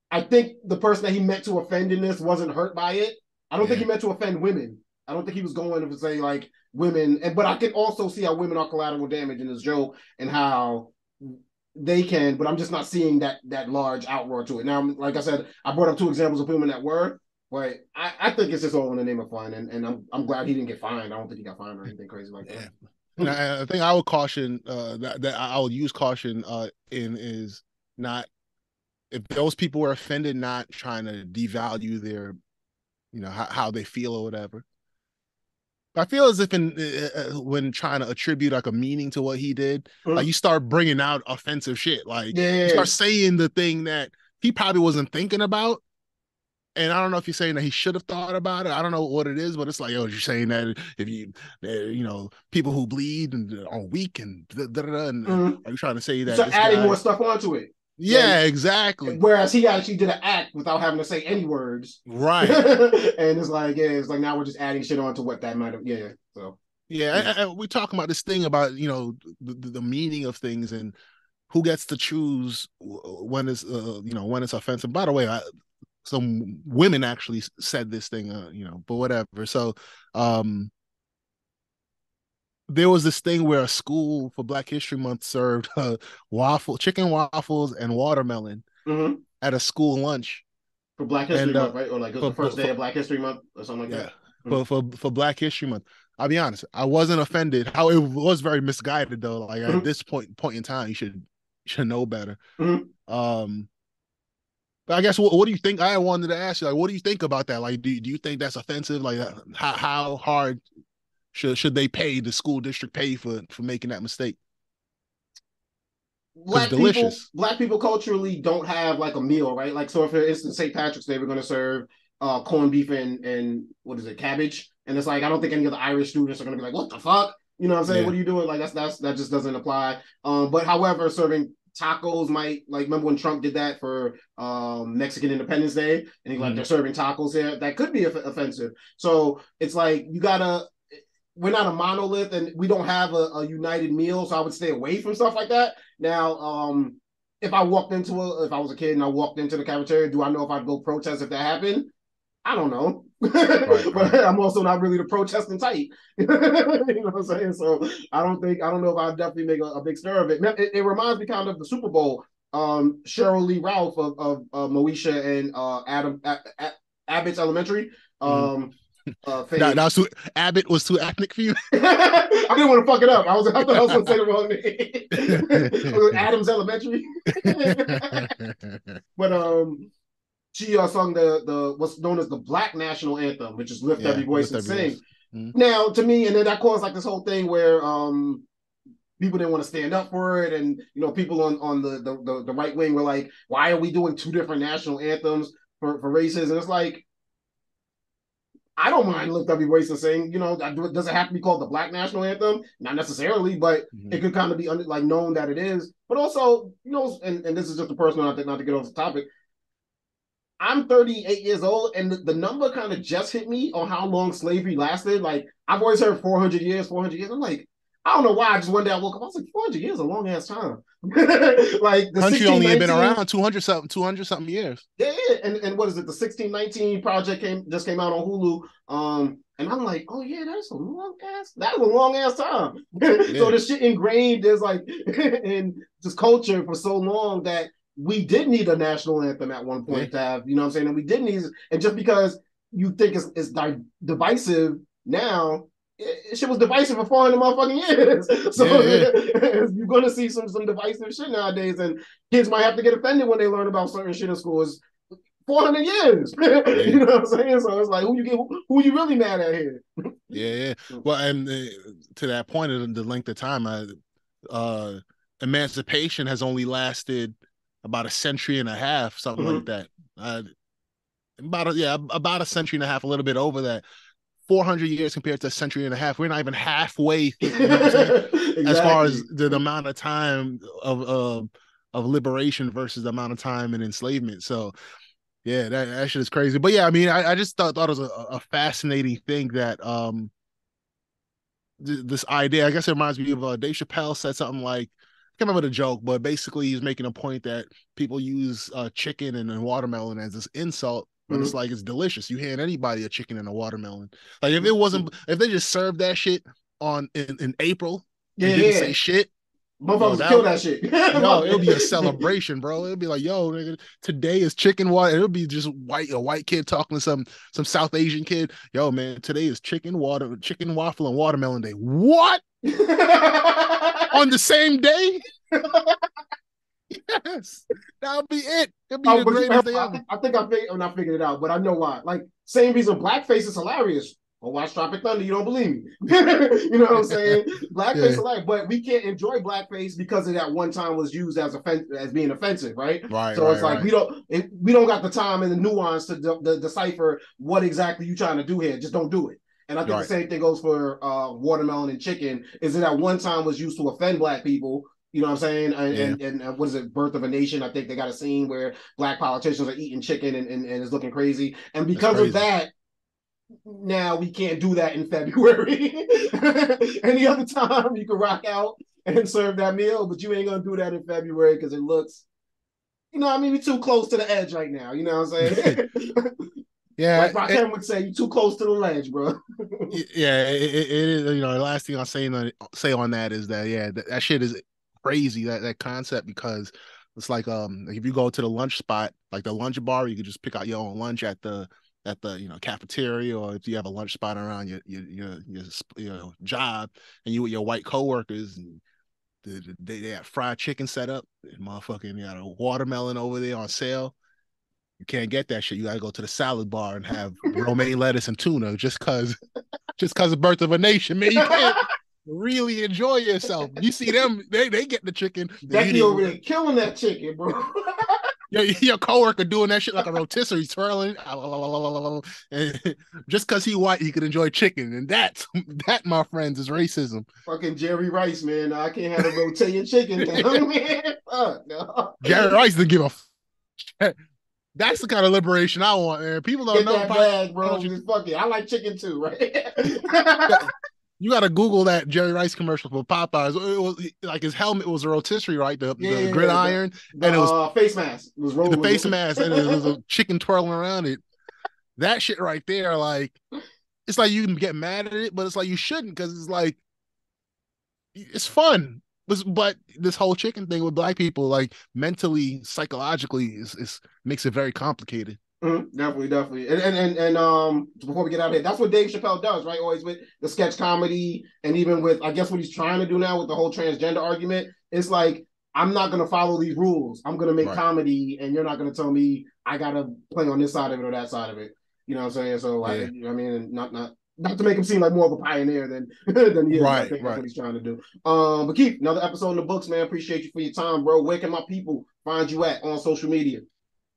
I think the person that he meant to offend in this wasn't hurt by it. I don't think he meant to offend women. I don't think he was going to say like women. But I can also see how women are collateral damage in this joke and how they can, but I'm just not seeing that large outroar to it. Now, like I said, I brought up 2 examples of women that were, but I think it's just all in the name of fun, and I'm glad he didn't get fined. I don't think he got fined or anything crazy like that. And I think I would caution that I would use caution in is not, if those people were offended, not trying to devalue their, how they feel or whatever. I feel as if when trying to attribute like a meaning to what he did, like you start bringing out offensive shit. Like you start saying the thing that he probably wasn't thinking about. And I don't know if you're saying that he should have thought about it. I don't know what it is, but it's like, you're saying that if people who bleed and are weak and and are you trying to say that? So adding more stuff onto it. Yeah, exactly. Whereas he actually did an act without having to say any words. Right. And it's like now we're just adding shit onto what that might have. So. And we're talking about this thing about, the meaning of things and who gets to choose when it's, when it's offensive. By the way, some women actually said this thing, but whatever. So, there was this thing where a school for Black History Month served chicken waffles and watermelon at a school lunch for Black History Month, right? Or like it was the first day of Black History Month or something like that. For Black History Month. I'll be honest, I wasn't offended. How it was very misguided though. Like at this point in time, you should know better. But I guess what do you think? I wanted to ask you, like, what do you think about that? Like, do you think that's offensive? Like, how hard should they pay, the school district pay for making that mistake? Black people culturally don't have like a meal, right? Like, so if for instance St. Patrick's Day, we're going to serve corned beef and what is it, cabbage, and it's like I don't think any of the Irish students are going to be like, what the fuck, you know what I'm saying? What are you doing? Like that just doesn't apply. But however, serving tacos might, like, remember when Trump did that for Mexican Independence Day, and he's like, they're serving tacos here, that could be offensive. So it's like we're not a monolith and we don't have a united meal, so I would stay away from stuff like that. Now, if I was a kid and I walked into the cafeteria, do I know if I'd go protest if that happened? I don't know. But I'm also not really the protesting type. You know what I'm saying? So I don't know if I'd definitely make a big stir of it. It reminds me kind of the Super Bowl. Cheryl Lee Ralph of Moesha and Abbott's Elementary. Abbott was too ethnic for you. I didn't want to fuck it up. I thought I was going to say the wrong name. Adams Elementary. But she sung the what's known as the Black National Anthem, which is Lift Every Voice and Sing. Mm-hmm. Now, to me, and then that caused like this whole thing where people didn't want to stand up for it, and people on the right wing were like, "Why are we doing two different national anthems for races?" And it's like, I don't mind Lift Every Voice and Sing. Does it have to be called the Black National Anthem? Not necessarily, but it could kind of be known that it is. But also, and this is just a personal, not to get off the topic. I'm 38 years old, and the number kind of just hit me on how long slavery lasted. Like, I've always heard 400 years. I'm like, I don't know why. I just one day I woke up, I was like, 400 years is a long ass time. Like, the country only had been around 200 something years. Yeah, and what is it? The 1619 project just came out on Hulu. And I'm like, oh yeah, that was a long ass time. So the shit ingrained is like in this culture for so long that we did need a national anthem at one point to have, you know what I'm saying? And we did need, and just because you think it's divisive now, shit was divisive for 400 motherfucking years. So you're going to see some divisive shit nowadays, and kids might have to get offended when they learn about certain shit in schools. 400 years. You know what I'm saying? So it's like, who you really mad at here? Yeah. Well, and to that point of the length of time, emancipation has only lasted about a century and a half, something like that. About a century and a half, a little bit over that. 400 years compared to a century and a half. We're not even halfway, you know what I'm saying? Exactly. As far as the amount of time of liberation versus the amount of time in enslavement. So yeah, that shit is crazy. But yeah, I mean, I just thought it was a fascinating thing that this idea. I guess it reminds me of Dave Chappelle said something like, I can't remember the joke, but basically he's making a point that people use chicken and watermelon as this insult, but it's like, it's delicious. You hand anybody a chicken and a watermelon. Like, if they just served that shit in April and didn't say shit, motherfuckers kill that shit. No, it'll be a celebration, bro. It'll be like, yo, nigga, today is chicken water. It'll be just a white kid talking to some South Asian kid. Yo, man, today is chicken waffle and watermelon day. What? On the same day? Yes, that'll be it. It'll be the greatest day ever. I think I figured it out, but I know why. Like, same reason blackface is hilarious. Well, watch Tropic Thunder, you don't believe me. You know what I'm saying? Blackface is hilarious, but we can't enjoy blackface because it at one time was used as being offensive, right? Right. So it's like we don't got the time and the nuance to decipher what exactly you trying to do here. Just don't do it. And I think the same thing goes for watermelon and chicken. Is it at one time was used to offend black people? You know what I'm saying? And what is it? Birth of a Nation. I think they got a scene where black politicians are eating chicken and it's looking crazy. And because of that, now we can't do that in February. Any other time you can rock out and serve that meal, but you ain't gonna do that in February because it looks, we're too close to the edge right now. You know what I'm saying? Yeah, like Rakim would say, you're too close to the ledge, bro. Yeah, it is. The last thing I'll say on that is that that shit is crazy, that concept, because it's like if you go to the lunch spot, like the lunch bar, you could just pick out your own lunch at the cafeteria, or if you have a lunch spot around your job, and you with your white coworkers, and they have fried chicken set up, and motherfucking you got a watermelon over there on sale. You can't get that shit. You gotta go to the salad bar and have romaine lettuce and tuna just cause of Birth of a Nation, man. You can't really enjoy yourself. You see them, they get the chicken. Becky over there killing that chicken, bro. Your coworker doing that shit like a rotisserie, twirling, and just because he white, he could enjoy chicken, and that, my friends, is racism. Fucking Jerry Rice, man. I can't have a rotating chicken thing, man. Fuck no. Jerry Rice didn't give a. That's the kind of liberation I want, man. People don't know. That bag, bro. Just fuck it. I like chicken too, right? You got to Google that Jerry Rice commercial for Popeyes. It was like his helmet was a rotisserie, right? The gridiron, and it was face mask. It was the face mask, and it was a chicken twirling around it. That shit right there, like, it's like you can get mad at it, but it's like you shouldn't, because it's like it's fun. But this whole chicken thing with black people, like mentally, psychologically, is makes it very complicated. Definitely. And before we get out of here, that's what Dave Chappelle does, right? Always with the sketch comedy, and even with, I guess, what he's trying to do now with the whole transgender argument. It's like, I'm not going to follow these rules. I'm going to make comedy, and you're not going to tell me I got to play on this side of it or that side of it. You know what I'm saying? So, I mean, not to make him seem like more of a pioneer than he is. I think that's what he's trying to do. But Keith, another episode in the books, man. Appreciate you for your time, bro. Where can my people find you at on social media?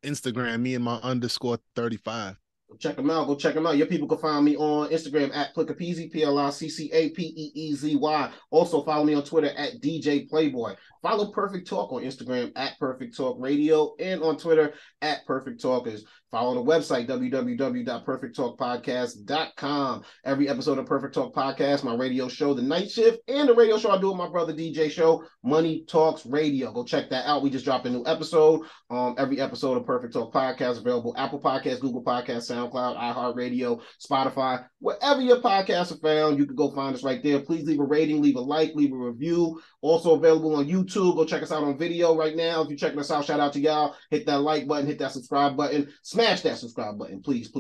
Instagram, me and my _35. Go check them out. Your people can find me on Instagram at Pliccapeezy, PLICCAPEEZY. Also follow me on Twitter at DJPLICCAPLAYBOY. Follow Perfect Talk on Instagram at Perfect Talk Radio, and on Twitter at Perfect Talkers. Follow the website, www.perfecttalkpodcast.com. Every episode of Perfect Talk Podcast, my radio show, The Night Shift, and the radio show I do with my brother DJ show, Money Talks Radio. Go check that out. We just dropped a new episode. Every episode of Perfect Talk Podcast available Apple Podcasts, Google Podcasts, SoundCloud, iHeartRadio, Spotify. Wherever your podcasts are found, you can go find us right there. Please leave a rating, leave a like, leave a review. Also available on YouTube. Go check us out on video right now. If you're checking us out, shout out to y'all. Hit that like button, hit that subscribe button. Smash that subscribe button, please.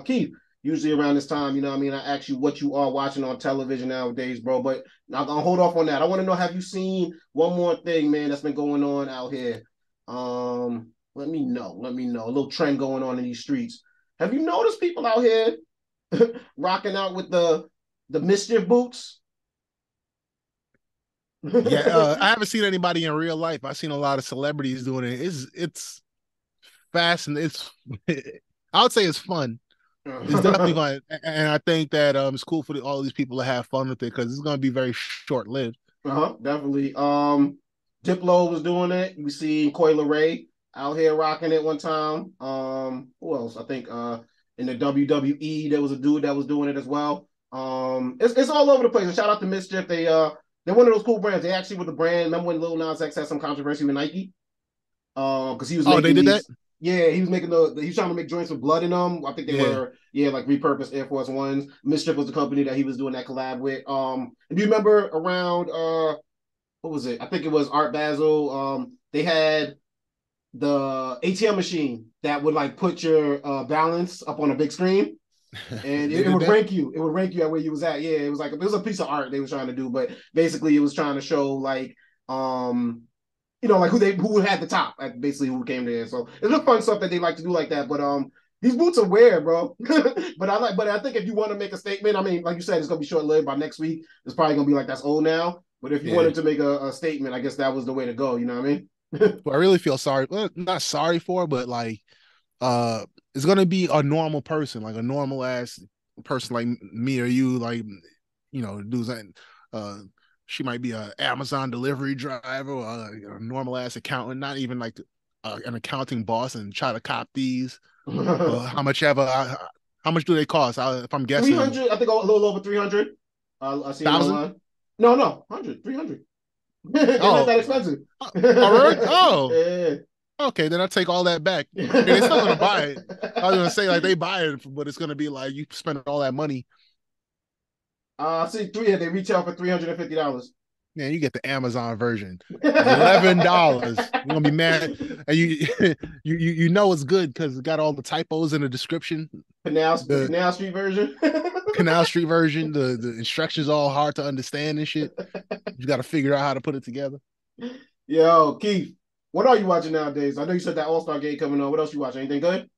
Keith, usually around this time, you know what I mean, I ask you what you are watching on television nowadays, bro, but I'm gonna hold off on that. I want to know, have you seen one more thing, man, that's been going on out here? Let me know. A little trend going on in these streets. Have you noticed people out here rocking out with the mischief boots? I haven't seen anybody in real life. I've seen a lot of celebrities doing it. It's fascinating. I would say it's fun. It's definitely fun, and I think that it's cool for all these people to have fun with it, because it's going to be very short lived. Definitely. Diplo was doing it. You see Coi Leray out here rocking it one time. Who else? I think in the WWE there was a dude that was doing it as well. It's all over the place. And shout out to Mischief. They're one of those cool brands. They actually were the brand. Remember when Lil Nas X had some controversy with Nike? Because he was they did that? Yeah, he was making he was trying to make joints with blood in them. I think they were like repurposed Air Force Ones. Mischief was the company that he was doing that collab with. Do you remember around what was it? I think it was Art Basel. They had the ATM machine that would like put your balance up on a big screen. And it would rank you. It would rank you at where you was at. Yeah, it was like, it was a piece of art they were trying to do, but basically it was trying to show like like who had the top, basically who came there. So it's just fun stuff that they like to do like that. But these boots are weird, bro. but I think if you want to make a statement, I mean, like you said, it's gonna be short lived. By next week, it's probably gonna be like that's old now. But if you wanted to make a statement, I guess that was the way to go. You know what I mean? Well, I really feel sorry. Well, not sorry for, but like it's gonna be a normal person, like a normal ass person like me or you, like, dudes that she might be an Amazon delivery driver or a normal ass accountant, not even like an accounting boss, and try to cop these. How much do they cost? If I'm guessing, 300. I think a little over 300. I see 1,000. No, 100, 300. They're not that expensive. Yeah. Okay, then I'll take all that back. They're still gonna buy it. I was gonna say, like, they buy it, but it's gonna be like you spend all that money. I see they retail for $350. Yeah, you get the Amazon version, $11. You're gonna be mad, and you know it's good because it's got all the typos in the description. Canal Street version. Canal Street version. The instructions all hard to understand and shit. You got to figure out how to put it together. Yo, Keith, what are you watching nowadays? I know you said that AllStar game coming on. What else you watching? Anything good?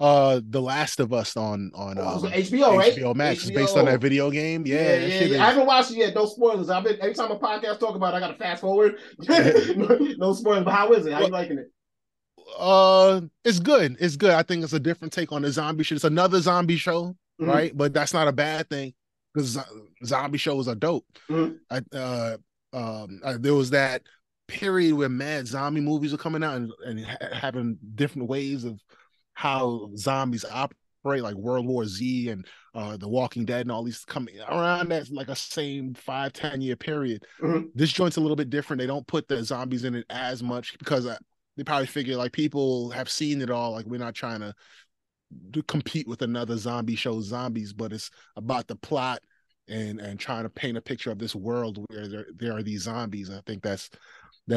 The Last of Us on HBO, right? HBO Max. It's based on that video game. Yeah. I haven't watched it yet. No spoilers. Every time a podcast talk about it, I gotta fast forward. No spoilers. But how is it? How you liking it? It's good. It's good. I think it's a different take on the zombie shit. It's another zombie show, right? But that's not a bad thing, because zombie shows are dope. There was that period where mad zombie movies were coming out and having different ways of how zombies operate. portray, like World War Z and The Walking Dead and all these coming around that like a same 5-10 year period. This joint's a little bit different. They don't put the zombies in it as much because they probably figure like people have seen it all. Like we're not trying to compete with another zombie show, Zombies, but it's about the plot and trying to paint a picture of this world where there are these zombies. I think that's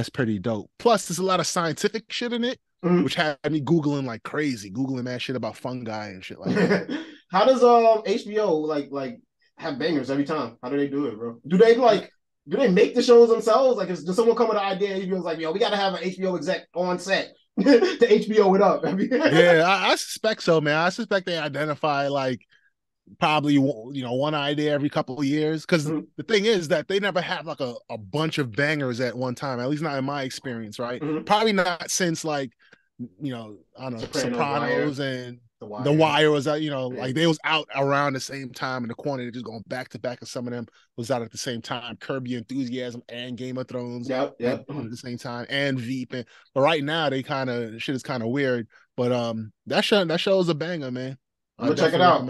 pretty dope. Plus, there's a lot of scientific shit in it, which had me Googling like crazy, Googling that shit about fungi and shit like that. How does HBO like have bangers every time? How do they do it, bro? Do they make the shows themselves? Like, does someone come with an idea and HBO's like, yo, we got to have an HBO exec on set to HBO it up? Yeah, I suspect so, man. I suspect they identify like probably one idea every couple of years, because the thing is that they never have like a bunch of bangers at one time, at least not in my experience, right? Probably not since like I don't know, Sopranos and The Wire was out, like they was out around the same time in the corner, just going back to back, and some of them was out at the same time. Curb Your Enthusiasm and Game of Thrones at the same time, and Veep. But right now they shit is kind of weird. But that show is a banger, man. I'm gonna check it out.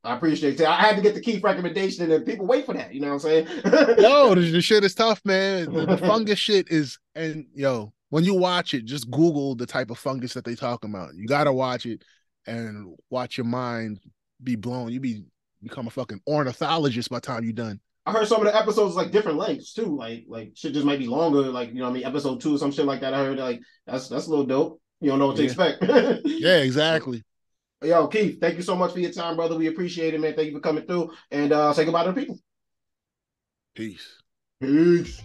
I appreciate it. I had to get the Keith recommendation, and people wait for that. You know what I'm saying? Yo, the shit is tough, man. The fungus shit is, and when you watch it, just Google the type of fungus that they talking about. You gotta watch it and watch your mind be blown. You become a fucking ornithologist by the time you're done. I heard some of the episodes like different lengths too. Like shit just might be longer. Like episode 2 or some shit like that. I heard like that's a little dope. You don't know what to expect. Yeah, exactly. Yo, Keith, thank you so much for your time, brother. We appreciate it, man. Thank you for coming through. And say goodbye to the people. Peace. Peace.